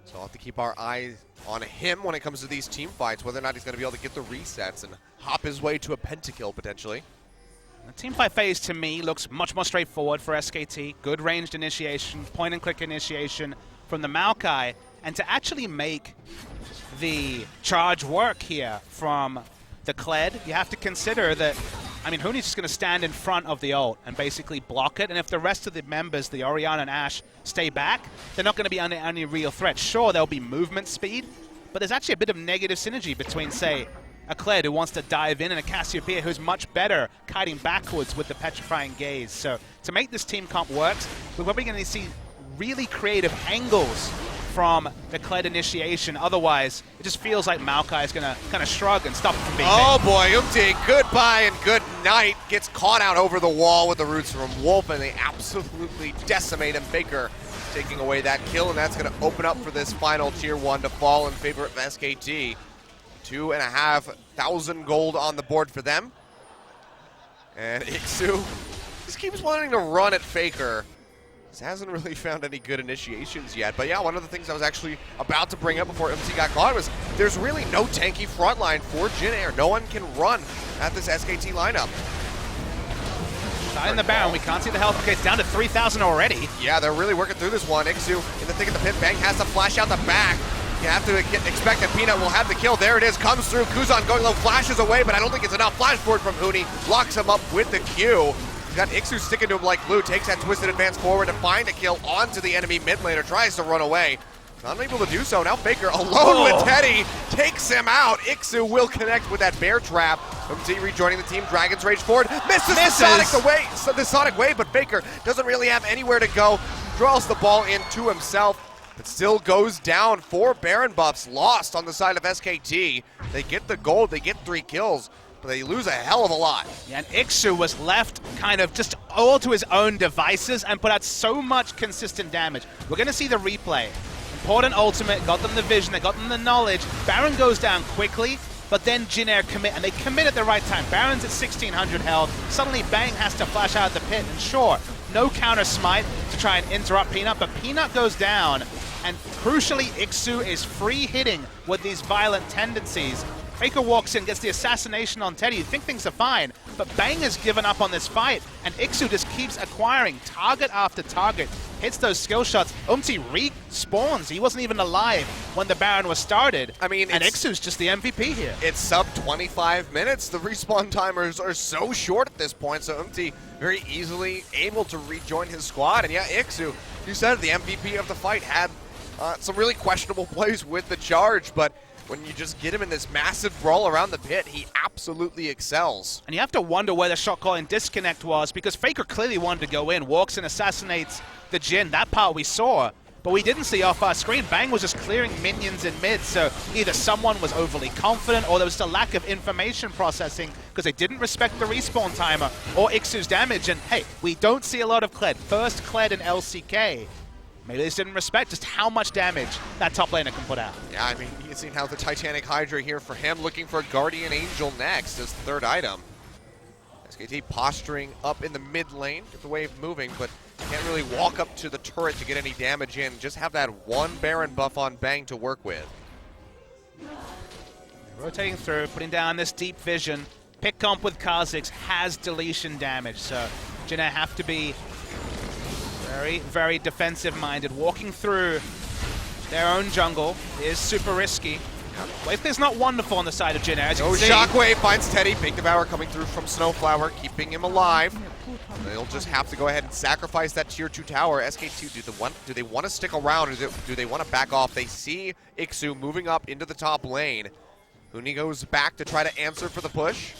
So we'll have to keep our eye on him when it comes to these team fights, whether or not he's going to be able to get the resets and hop his way to a pentakill potentially. The team fight phase to me looks much more straightforward for SKT. Good ranged initiation, point and click initiation from the Maokai, and to actually make the charge work here from the Kled, you have to consider that, Huni's just going to stand in front of the ult and basically block it, and if the rest of the members, the Orianna and Ashe, stay back, they're not going to be under any real threat. Sure, there'll be movement speed, but there's actually a bit of negative synergy between, say, a Kled who wants to dive in and a Cassiopeia who's much better kiting backwards with the Petrifying Gaze. So to make this team comp work, we're probably going to see really creative angles from the Kled initiation. Otherwise, it just feels like Maokai is going to kind of shrug and stop from being Oh boy, Umti, goodbye and good night. Gets caught out over the wall with the Roots from Wolf, and they absolutely decimate him. Faker taking away that kill, and that's going to open up for this final Tier 1 to fall in favor of SKT. 2,500 gold on the board for them. And Ixu just keeps wanting to run at Faker. Hasn't really found any good initiations yet. But yeah, one of the things I was actually about to bring up before MC got caught was there's really no tanky frontline for Jin Air. No one can run at this SKT lineup. Starting the Baron, we can't see the health. Okay, it's down to 3,000 already. Yeah, they're really working through this one. Ixu in the thick of the pit. Bang has to flash out the back. You have to expect that Peanut will have the kill. There it is, comes through. Kuzan going low, flashes away, but I don't think it's enough. Flash forward from Huni, locks him up with the Q. He's got Ixu sticking to him like glue, takes that twisted advance forward to find a kill onto the enemy mid laner, tries to run away. Unable to do so. Now Faker alone with Teddy takes him out. Ixu will connect with that bear trap. MT rejoining the team. Dragon's Rage forward. Misses the Sonic Wave, but Faker doesn't really have anywhere to go. Draws the ball in to himself, but still goes down. 4 Baron buffs lost on the side of SKT. They get the gold. They get 3 kills, but they lose a hell of a lot. Yeah, and Ixu was left kind of just all to his own devices and put out so much consistent damage. We're going to see the replay. Important ultimate, got them the vision, they got them the knowledge. Baron goes down quickly, but then Jin Air commit, and they commit at the right time. Baron's at 1,600 health. Suddenly Bang has to flash out the pit, and sure, no counter smite to try and interrupt Peanut, but Peanut goes down, and crucially, Ixu is free hitting with these violent tendencies. Faker walks in, gets the assassination on Teddy. You think things are fine, but Bang has given up on this fight, and Ixu just keeps acquiring target after target, hits those skill shots. Umti respawns. He wasn't even alive when the Baron was started. I mean, and Ixu's just the MVP here. It's sub 25 minutes. The respawn timers are so short at this point, so Umti very easily able to rejoin his squad. And yeah, Ixu, you said the MVP of the fight, had some really questionable plays with the charge, but when you just get him in this massive brawl around the pit, he absolutely excels. And you have to wonder where the shot calling disconnect was, because Faker clearly wanted to go in, walks and assassinates the Jin. That part we saw, but we didn't see off our screen. Bang was just clearing minions in mid, so either someone was overly confident or there was a lack of information processing because they didn't respect the respawn timer or Ixu's damage. And hey, we don't see a lot of Kled. First Kled in LCK. Maybe they just didn't respect just how much damage that top laner can put out. Yeah, I mean, you can see how the Titanic Hydra here for him, looking for a Guardian Angel next as third item. SKT posturing up in the mid lane, get the wave moving, but can't really walk up to the turret to get any damage in. Just have that one Baron buff on Bang to work with. Rotating through, putting down this deep vision. Pick comp with Kha'Zix has deletion damage, so Jin Air have to be very, very defensive-minded. Walking through their own jungle is super risky. Wave clear's not wonderful on the side of Jin Air. No Shockwave finds Teddy. Big Devour coming through from Snowflower, keeping him alive. They'll just have to go ahead and sacrifice that tier 2 tower. SK2, do they want to stick around, or do they want to back off? They see Ixu moving up into the top lane. Huni goes back to try to answer for the push.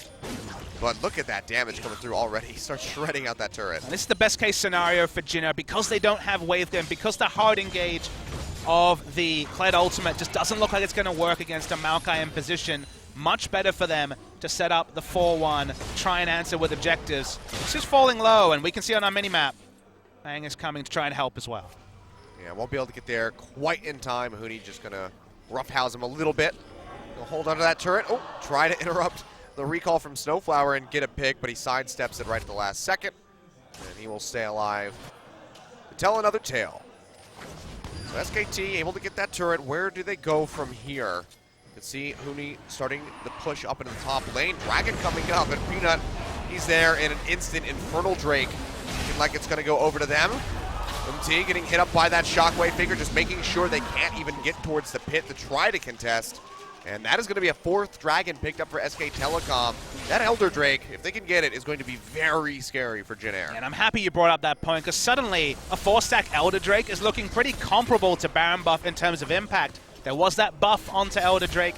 But look at that damage coming through already. He starts shredding out that turret. And this is the best case scenario for Jin Air because they don't have wave gun, because the hard engage of the Kled ultimate just doesn't look like it's going to work against a Maokai in position. Much better for them to set up the 4-1, try and answer with objectives. It's just falling low, and we can see on our minimap, Bang is coming to try and help as well. Yeah, won't be able to get there quite in time. Huni just going to roughhouse him a little bit. He'll hold onto that turret. Oh, try to interrupt the recall from Snowflower and get a pick, but he sidesteps it right at the last second. And he will stay alive to tell another tale. So SKT able to get that turret. Where do they go from here? You can see Huni starting the push up into the top lane. Dragon coming up, and Peanut, he's there in an instant. Infernal Drake looking like it's going to go over to them. MT getting hit up by that Shockwave figure, just making sure they can't even get towards the pit to try to contest. And that is going to be a 4th dragon picked up for SK Telecom. That Elder Drake, if they can get it, is going to be very scary for Jin Air. And I'm happy you brought up that point, because suddenly a 4-stack Elder Drake is looking pretty comparable to Baron buff in terms of impact. There was that buff onto Elder Drake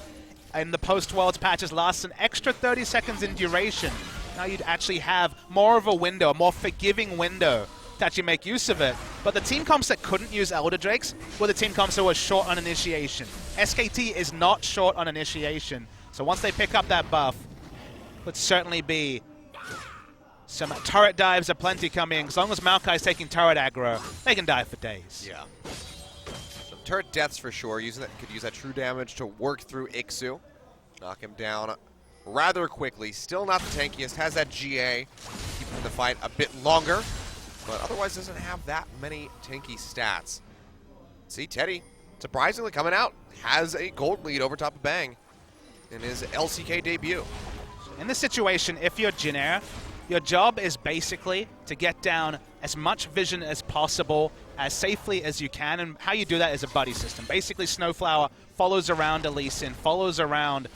in the post-Worlds patches, lasts an extra 30 seconds in duration. Now you'd actually have more of a window, a more forgiving window to actually make use of it. But the team comps that couldn't use Elder Drakes were the team comps that were short on initiation. SKT is not short on initiation, so once they pick up that buff, would certainly be some turret dives aplenty coming. As long as Maokai's taking turret aggro, they can dive for days. Yeah. Some turret deaths for sure. Could use that true damage to work through Ixu. Knock him down rather quickly. Still not the tankiest. Has that GA. Keeping the fight a bit longer, but otherwise doesn't have that many tanky stats. See, Teddy, surprisingly coming out, has a gold lead over top of Bang in his LCK debut. In this situation, if you're Jin Air, Your job is basically to get down as much vision as possible, as safely as you can, and how you do that is a buddy system. Basically, Snowflower follows around a Lee Sin, follows around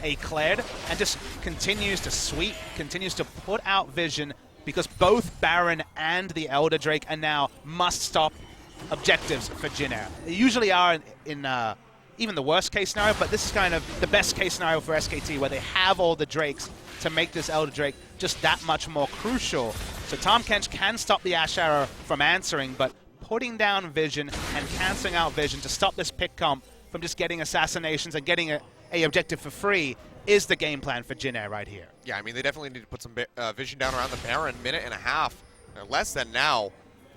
a Kled, and just continues to sweep, continues to put out vision, because both Baron and the Elder Drake are now must-stop objectives for Jin Air. They usually are in even the worst-case scenario, but this is kind of the best-case scenario for SKT, where they have all the Drakes to make this Elder Drake just that much more crucial. So Tahm Kench can stop the Ash Arrow from answering, but putting down vision and cancelling out vision to stop this pick comp from just getting assassinations and getting a objective for free is the game plan for Jin Air right here. Yeah, I mean, they definitely need to put some vision down around the Baron. Minute and a half, or less than now,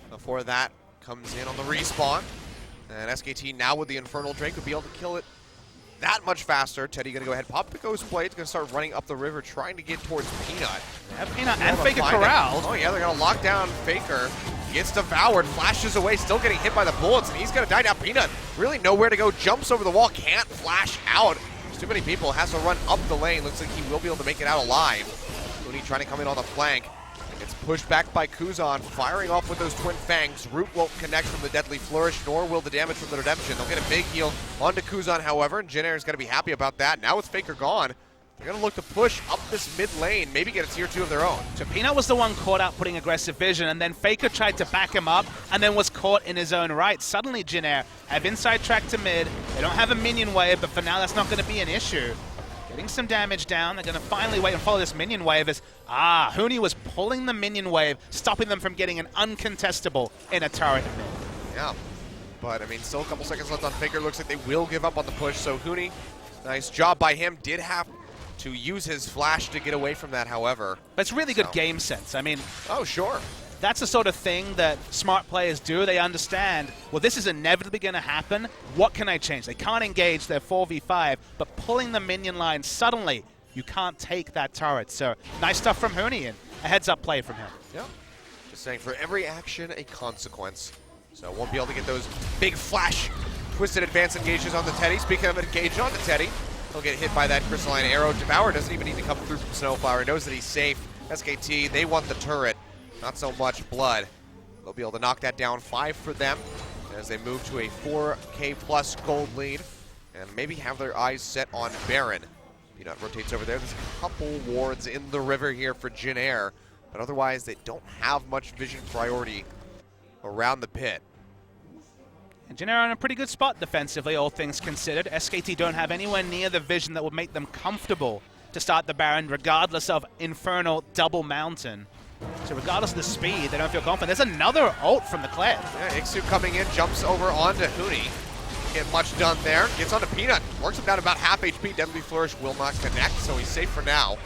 before that comes in on the respawn. And SKT now with the Infernal Drake would be able to kill it that much faster. Teddy gonna go ahead, pop the Ghost Blade, gonna start running up the river, trying to get towards Peanut. Yeah, Peanut and Faker corralled. Oh yeah, they're gonna lock down Faker. Gets devoured, flashes away, still getting hit by the bullets, and he's gonna die now. Peanut really nowhere to go, jumps over the wall, can't flash out. There's too many people, has to run up the lane. Looks like he will be able to make it out alive. Looney trying to come in on the flank. It's pushed back by Kuzan, firing off with those Twin Fangs. Root won't connect from the Deadly Flourish, nor will the damage from the Redemption. They'll get a big heal onto Kuzan, however, and Jin Air is going to be happy about that. Now with Faker gone, they're going to look to push up this mid lane, maybe get a tier 2 of their own. So Peanut was the one caught out putting aggressive vision, and then Faker tried to back him up, and then was caught in his own right. Suddenly Jin Air have inside track to mid. They don't have a minion wave, but for now that's not going to be an issue. Getting some damage down. They're going to finally wait and follow this minion wave as, Huni was pulling the minion wave, stopping them from getting an uncontestable in a turret mid. Yeah, but I mean, still a couple seconds left on Faker. Looks like they will give up on the push, so Huni, nice job by him. Did have to use his flash to get away from that, however. But it's really good game sense. I mean, oh, sure. That's the sort of thing that smart players do. They understand, well, this is inevitably going to happen. What can I change? They can't engage their 4v5, but pulling the minion line suddenly, you can't take that turret. So nice stuff from Huni and a heads-up play from him. Yeah. Just saying, for every action, a consequence. So won't be able to get those big flash twisted advance engages on the Teddy. Speaking of engaged on the Teddy, he'll get hit by that crystalline arrow. Devour doesn't even need to come through from Snowflower. He knows that he's safe. SKT, they want the turret. Not so much blood. They'll be able to knock that down 5 for them as they move to a 4K plus gold lead and maybe have their eyes set on Baron. Peanut rotates over there. There's a couple wards in the river here for Jin Air, but otherwise they don't have much vision priority around the pit. And Jin Air are in a pretty good spot defensively, all things considered. SKT don't have anywhere near the vision that would make them comfortable to start the Baron, regardless of Infernal Double Mountain. So regardless of the speed, they don't feel confident. There's another ult from the Kled. Yeah, Ixu coming in, jumps over onto Huni. Get much done there. Gets onto Peanut. Works him down about half HP. Deadly Flourish will not connect, so he's safe for now.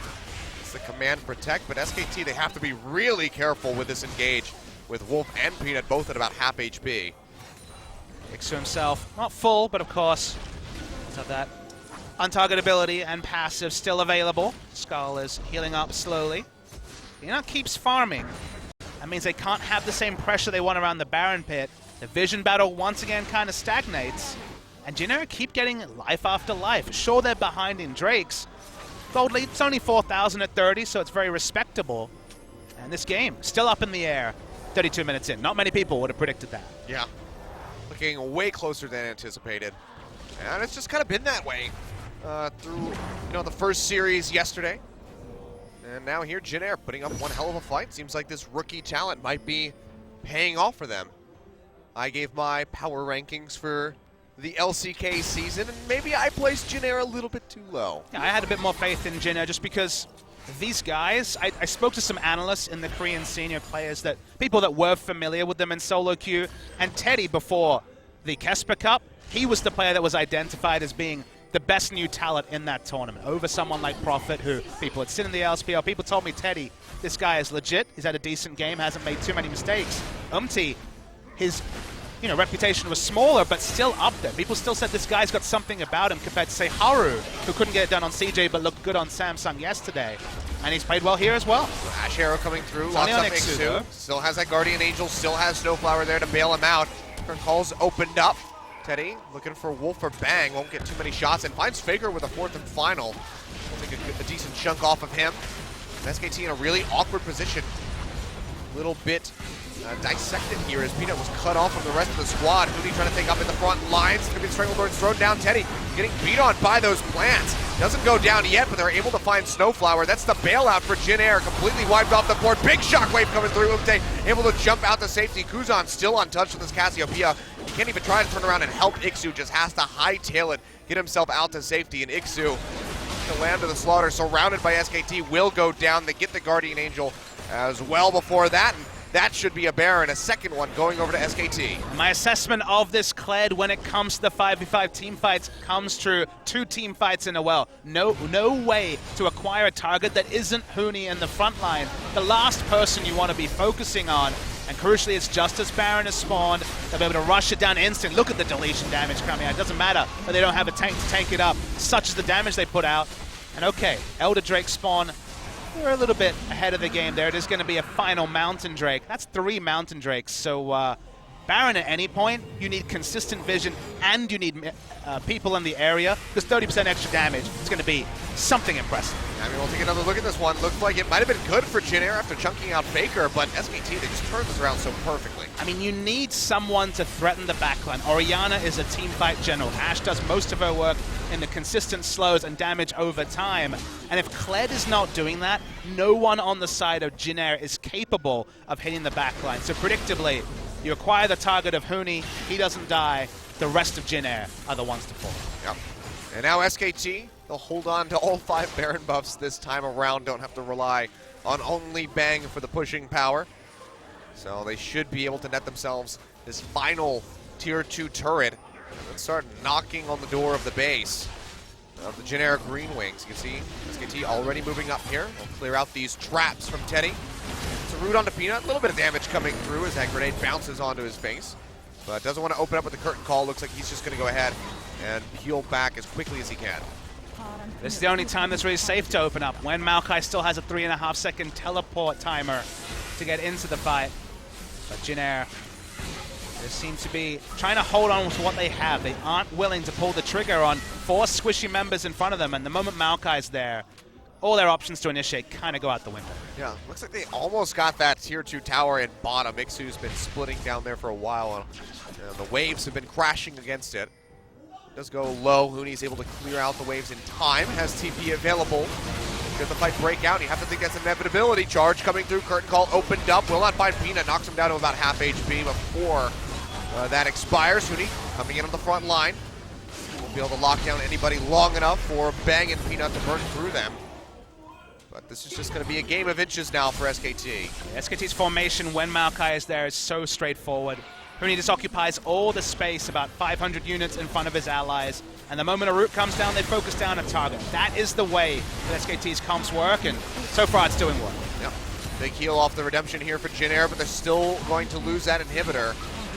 It's the command protect, but SKT, they have to be really careful with this engage with Wolf and Peanut both at about half HP. Ixu himself, not full, but of course, have that untargetability and passive still available. Skull is healing up slowly. Peanut keeps farming. That means they can't have the same pressure they want around the Baron pit. The vision battle once again kind of stagnates. And Jin Air keep getting life after life. Sure, they're behind in Drakes. Gold lead, it's only 4,000 at 30, so it's very respectable. And this game, still up in the air, 32 minutes in. Not many people would have predicted that. Yeah. Looking way closer than anticipated. And it's just kind of been that way through, the first series yesterday. And now here, Jin Air putting up one hell of a fight. Seems like this rookie talent might be paying off for them. I gave my power rankings for the LCK season, and maybe I placed Jin Air a little bit too low. Yeah, I had a bit more faith in Jin Air just because these guys, I spoke to some analysts in the Korean senior players, people that were familiar with them in solo queue, and Teddy before the Kesper Cup, he was the player that was identified as being the best new talent in that tournament over someone like Prophet, who people had seen in the LSPL. People told me, Teddy, this guy is legit. He's had a decent game, hasn't made too many mistakes. His reputation was smaller, but still up there. People still said this guy's got something about him compared to, say, Haru, who couldn't get it done on CJ but looked good on Samsung yesterday. And he's played well here as well. Ash Arrow coming through, lots of Ixu. Still has that Guardian Angel, still has Snowflower there to bail him out. Her calls opened up. Teddy looking for Wolf or Bang, won't get too many shots, and finds Faker with a 4th and final. We'll take a decent chunk off of him. SKT in a really awkward position. A little bit dissected here as Peanut was cut off from the rest of the squad. Mooney trying to take up in the front lines. Gonna be Stranglethorns thrown down. Teddy getting beat on by those plants. Doesn't go down yet, but they're able to find Snowflower. That's the bailout for Jin Air. Completely wiped off the board. Big shockwave coming through. Umte able to jump out to safety. Kuzan still untouched with his Cassiopeia. He can't even try to turn around and help Ixu. Just has to hightail it, get himself out to safety. And Ixu, the land of the slaughter, surrounded by SKT, will go down. They get the Guardian Angel as well before that. And that should be a Baron, a second one going over to SKT. My assessment of this Kled when it comes to the 5v5 team fights comes true. 2 team fights in a row. No way to acquire a target that isn't Huni in the front line. The last person you want to be focusing on, and crucially it's just as Baron is spawned, they'll be able to rush it down instant. Look at the deletion damage coming out. It doesn't matter that they don't have a tank to tank it up, such as the damage they put out. And okay, Elder Drake spawn. We're a little bit ahead of the game there. It is going to be a final Mountain Drake. That's 3 Mountain Drakes. So Baron at any point, you need consistent vision and you need people in the area, because 30% extra damage is going to be something impressive. I mean, we'll take another look at this one. Looks like it might have been good for Jin Air after chunking out Faker, but SKT, they just turned this around so perfectly. I mean, you need someone to threaten the backline. Orianna is a team fight general. Ashe does most of her work in the consistent slows and damage over time. And if Kled is not doing that, no one on the side of Jin Air is capable of hitting the backline. So predictably, you acquire the target of Huni, he doesn't die, the rest of Jin Air are the ones to fall. Yep. And now SKT, they'll hold on to all 5 Baron buffs this time around. Don't have to rely on only Bang for the pushing power. So they should be able to net themselves this final Tier 2 turret and start knocking on the door of the base of the Jin Air Green Wings. You can see SKT already moving up here. We'll clear out these traps from Teddy. It's a root onto Peanut. A little bit of damage coming through as that grenade bounces onto his face. But doesn't want to open up with the curtain call. Looks like he's just going to go ahead and peel back as quickly as he can. This is the only time that's really safe to open up, when Maokai still has a 3.5 second teleport timer to get into the fight. But Jin Air just seems to be trying to hold on to what they have. They aren't willing to pull the trigger on 4 squishy members in front of them, and the moment Maokai's there, all their options to initiate kind of go out the window. Yeah, looks like they almost got that Tier 2 tower in bottom. Ixu's been splitting down there for a while, and the waves have been crashing against it. Does go low. Huni's able to clear out the waves in time. Has TP available. Does the fight break out? You have to think that's inevitability. Charge coming through. Curtain call opened up. Will not find Peanut. Knocks him down to about half HP before that expires. Huni coming in on the front line. Won't be able to lock down anybody long enough for Bang and Peanut to burn through them. But this is just going to be a game of inches now for SKT. SKT's formation when Maokai is there is so straightforward. Huni just occupies all the space, about 500 units in front of his allies. And the moment a root comes down, they focus down a target. That is the way that SKT's comps work, and so far it's doing work. Yep. Big heal off the redemption here for Jin Air, but they're still going to lose that inhibitor.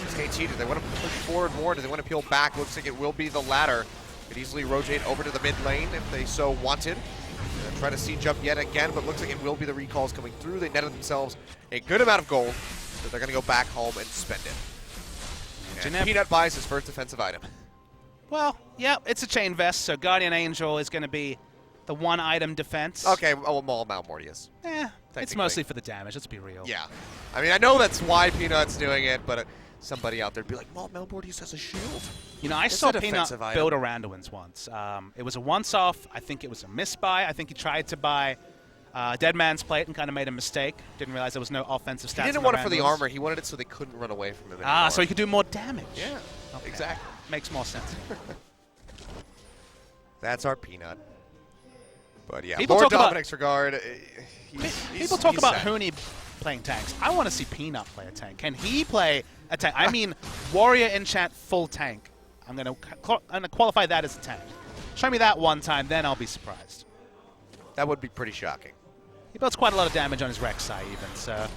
SKT, do they want to push forward more? Do they want to peel back? Looks like it will be the latter. Could easily rotate over to the mid lane if they so wanted. Try to siege up yet again, but looks like it will be the recalls coming through. They netted themselves a good amount of gold, so they're going to go back home and spend it. And Peanut buys his first defensive item. Well, yeah, it's a chain vest, so Guardian Angel is going to be the 1 item defense. Okay, well, Malt Mortius. It's mostly for the damage, let's be real. Yeah. I mean, I know that's why Peanut's doing it, but somebody out there would be like, Malt Mortius has a shield. You know, I saw Peanut build a Randuin's once. It was a once-off. I think it was a misbuy. I think he tried to buy Dead Man's Plate and kind of made a mistake. Didn't realize there was no offensive stats. He didn't want it for the armor. He wanted it so they couldn't run away from him anymore. Ah, so he could do more damage. Yeah, okay. Exactly. Makes more sense. That's our Peanut. But yeah, people more talk Dominic's regard. People talk about Huni playing tanks. I want to see Peanut play a tank. Can he play a tank? I mean, Warrior Enchant full tank. I'm going to qualify that as a tank. Show me that one time, then I'll be surprised. That would be pretty shocking. He builds quite a lot of damage on his Rek'Sai even, so.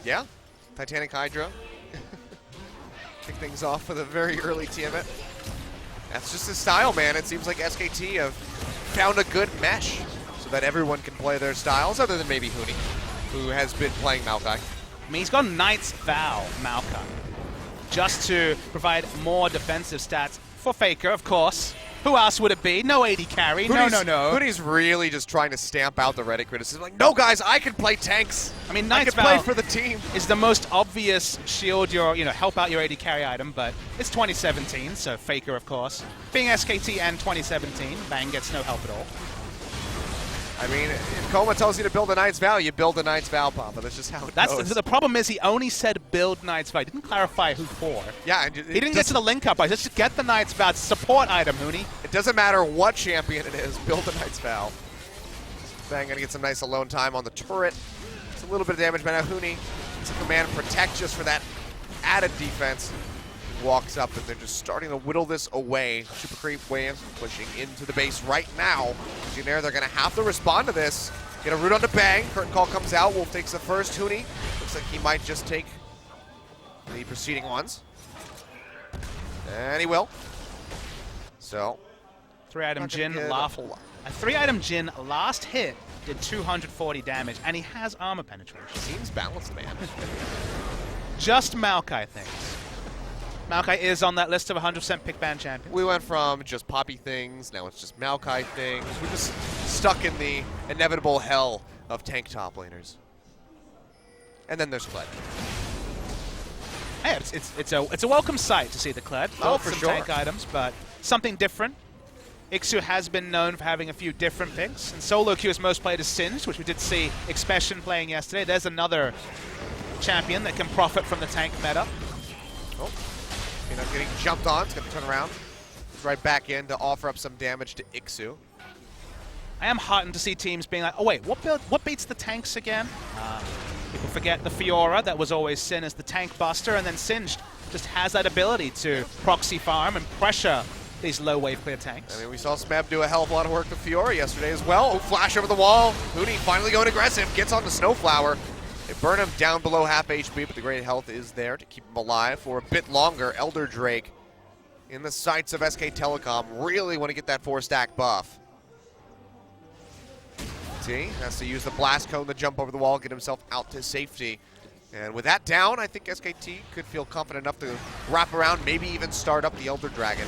Yeah, Titanic Hydra. Kick things off with a very early Tiamat. That's just his style, man. It seems like SKT have found a good mesh so that everyone can play their styles, other than maybe Huni, who has been playing Maokai. I mean, he's got Knight's Vow Maokai, just to provide more defensive stats for Faker, of course. Who else would it be? No AD carry. No. Hoodie's really just trying to stamp out the Reddit criticism. Like, no, guys, I can play tanks. I mean, I Knight's can play Vow for the team. is the most obvious shield your, help out your AD carry item, but it's 2017, so Faker, of course. Being SKT and 2017, Bang gets no help at all. I mean, if Coma tells you to build a Knight's Vow, you build a Knight's Vow, Papa. That's just how it goes. The problem is he only said build Knight's Vow. He didn't clarify who for. Yeah. He didn't get to the link up. Just get the Knight's Vow. It's a support item, Hooney. It doesn't matter what champion it is. Build a Knight's Vow. Bang, gonna get some nice alone time on the turret. It's a little bit of damage, but now Hooney gets a command protect just for that added defense. Walks up, and they're just starting to whittle this away. Super Creep Waves pushing into the base right now. Jin Air, they're going to have to respond to this. Get a root onto Bang. Curtain Call comes out. Wolf takes the first. Hooney looks like he might just take the preceding ones. And he will. So. 3-item Jin, a 3-item Jin last hit did 240 damage, and he has armor penetration. Seems balanced, man. Just Maokai things. Maokai is on that list of 100% pick ban champions. We went from just Poppy things, now it's just Maokai things. We're just stuck in the inevitable hell of tank top laners. And then there's Kled. Hey, it's a welcome sight to see the Kled. Oh, for some sure. tank items, but something different. Ixu has been known for having a few different picks, and solo queue is most played as Singed, which we did see Expression playing yesterday. There's another champion that can profit from the tank meta. Oh. Getting jumped on. It's going to turn around. Right back in to offer up some damage to Ixu. I am heartened to see teams being like, oh wait, what beats the tanks again? People forget the Fiora that was always Sin as the tank buster, and then Singed just has that ability to proxy farm and pressure these low wave clear tanks. I mean, we saw Smeb do a hell of a lot of work to Fiora yesterday as well. Oh, flash over the wall. Hooney finally going aggressive. Gets on the Snowflower. They burn him down below half HP, but the great health is there to keep him alive for a bit longer. Elder Drake in the sights of SK Telecom. Really want to get that 4-stack buff. T has to use the blast cone to jump over the wall, get himself out to safety. And with that down, I think SKT could feel confident enough to wrap around, maybe even start up the Elder Dragon.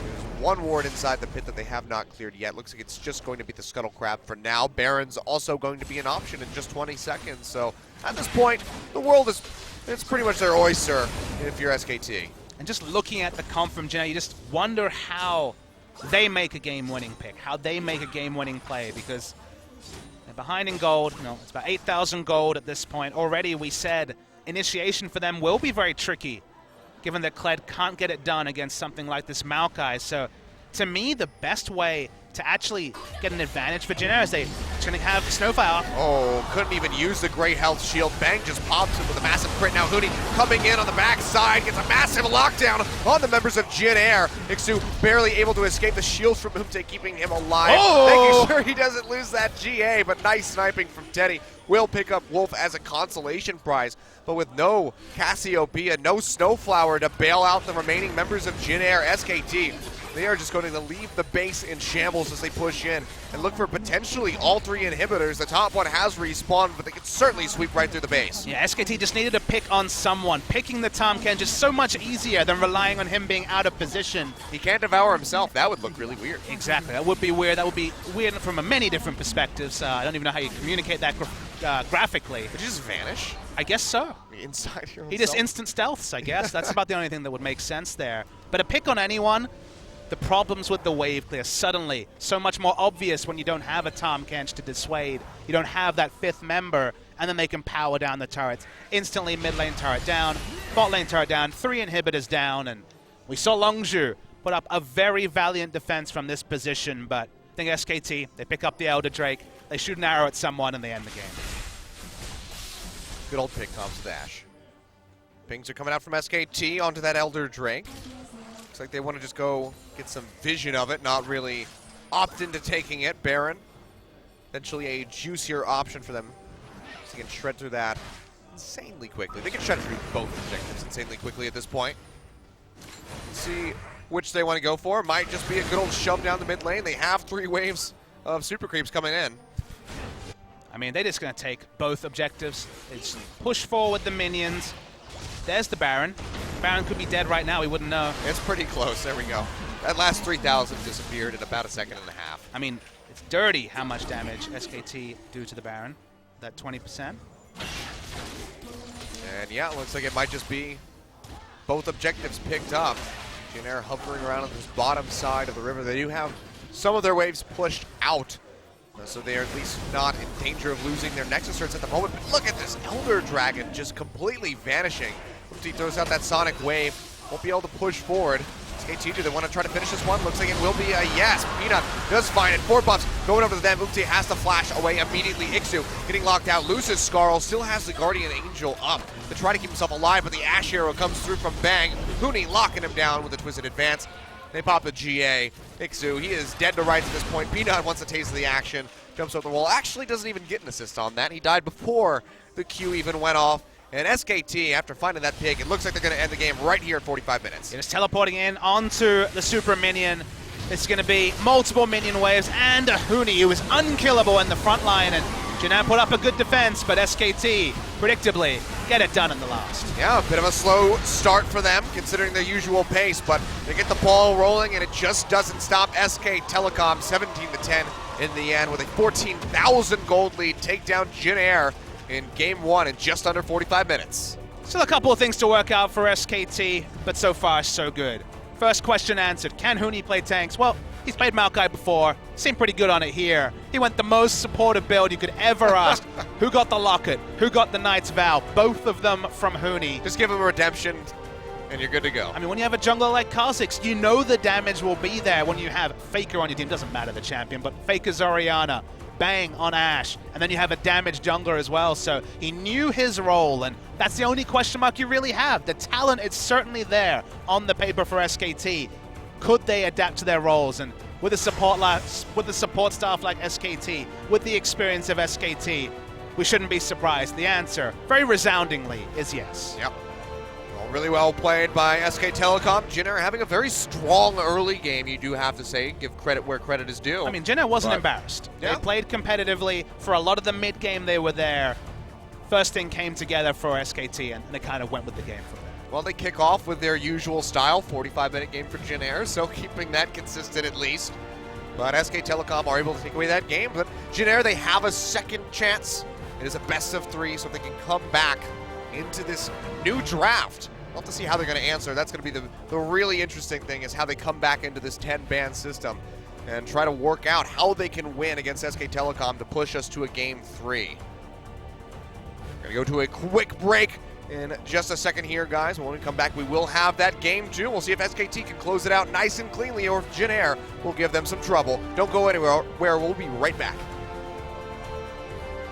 There's one ward inside the pit that they have not cleared yet. Looks like it's just going to be the Scuttle Crab for now. Baron's also going to be an option in just 20 seconds. So at this point, the world it's pretty much their oyster if you're SKT. And just looking at the comp from Jenna, you just wonder how they make a game-winning pick, how they make a game-winning play, because they're behind in gold. It's about 8,000 gold at this point. Already we said initiation for them will be very tricky, given that Kled can't get it done against something like this Maokai. So to me, the best way to actually get an advantage for Jin Air is they're going to have Snowfire. Oh, couldn't even use the great health shield. Bang just pops him with a massive crit. Now Hooney coming in on the backside, gets a massive lockdown on the members of Jin Air. Ixu barely able to escape the shields from Umte, keeping him alive. Making sure he doesn't lose that GA, but nice sniping from Teddy. Will pick up Wolf as a consolation prize, but with no Cassiopeia, no Snowflower to bail out the remaining members of Jin Air, SKT, they are just going to leave the base in shambles as they push in and look for potentially all 3 inhibitors. The top one has respawned, but they could certainly sweep right through the base. Yeah, SKT just needed to pick on someone. Picking the Tahm Kench is so much easier than relying on him being out of position. He can't devour himself. That would look really weird. Exactly. That would be weird. That would be weird from many different perspectives. I don't even know how you communicate that graphically. Would you just vanish? I guess so. Inside your own He just self? instant stealths, I guess. That's about the only thing that would make sense there. But a pick on anyone, the problems with the wave clear suddenly so much more obvious when you don't have a Tahm Kench to dissuade. You don't have that 5th member, and then they can power down the turrets. Instantly mid lane turret down, bot lane turret down, 3 inhibitors down, and we saw Longzhu put up a very valiant defense from this position, but I think SKT, they pick up the Elder Drake, they shoot an arrow at someone, and they end the game. Good old pick Tom's dash. Pings are coming out from SKT onto that Elder Drake. Looks like they want to just go get some vision of it, not really opt into taking it. Baron, eventually a juicier option for them. So they can shred through that insanely quickly. They can shred through both objectives insanely quickly at this point. Let's see which they want to go for. Might just be a good old shove down the mid lane. They have 3 waves of super creeps coming in. I mean, they're just going to take both objectives. It's push forward the minions. There's the Baron. Baron could be dead right now, we wouldn't know. It's pretty close, there we go. That last 3,000 disappeared in about a second and a half. I mean, it's dirty how much damage SKT do to the Baron. That 20%. And yeah, it looks like it might just be both objectives picked up. Jin Air hovering around on this bottom side of the river. They do have some of their waves pushed out, so they are at least not in danger of losing their Nexus Surge at the moment. But look at this Elder Dragon just completely vanishing. He throws out that Sonic Wave. Won't be able to push forward. SKT, do they want to try to finish this one? Looks like it will be a yes. Peanut does find it. 4 buffs going over to them. Oopsie has to flash away immediately. Ixu getting locked out. Loses Skarl. Still has the Guardian Angel up to try to keep himself alive, but the Ash Arrow comes through from Bang. Huni locking him down with a Twisted Advance. They pop the GA. Ixu, he is dead to rights at this point. Peanut wants a taste of the action. Jumps over the wall. Actually doesn't even get an assist on that. He died before the Q even went off. And SKT, after finding that pig, it looks like they're going to end the game right here at 45 minutes. It is teleporting in onto the super minion. It's going to be multiple minion waves and a Huni who is unkillable in the front line. And Jinan put up a good defense, but SKT, predictably, get it done in the last. Yeah, a bit of a slow start for them, considering their usual pace, but they get the ball rolling, and it just doesn't stop SK Telecom 17-10 in the end with a 14,000 gold lead. Take down Jin Air in game 1 in just under 45 minutes. Still a couple of things to work out for SKT, but so far so good. First question answered, can Huni play tanks? Well, he's played Maokai before, seemed pretty good on it here. He went the most supportive build you could ever ask. Who got the Locket? Who got the Knight's Vow? Both of them from Huni. Just give him a redemption and you're good to go. I mean, when you have a jungler like Kha'Zix, you know the damage will be there when you have Faker on your team. Doesn't matter the champion, but Faker's Orianna. Bang on Ashe, and then you have a damaged jungler as well, so he knew his role, and that's the only question mark you really have. The talent is certainly there on the paper for SKT. Could they adapt to their roles? And with a support staff like SKT, with the experience of SKT, we shouldn't be surprised. The answer, very resoundingly, is yes. Yep. Really well played by SK Telecom. Jin Air having a very strong early game, you do have to say. Give credit where credit is due. I mean, Jin Air wasn't embarrassed. Yeah. They played competitively. For a lot of the mid-game, they were there. First thing came together for SKT, and they kind of went with the game from there. Well, they kick off with their usual style, 45-minute game for Jin Air, so keeping that consistent at least. But SK Telecom are able to take away that game. But Jin Air, they have a second chance. It is a best of 3, so they can come back into this new draft. We'll have to see how they're going to answer. That's going to be the really interesting thing, is how they come back into this 10-ban system and try to work out how they can win against SK Telecom to push us to a game 3. We're going to go to a quick break in just a second here, guys. When we come back, we will have that game 2. We'll see if SKT can close it out nice and cleanly, or if Jin Air will give them some trouble. Don't go anywhere. We'll be right back.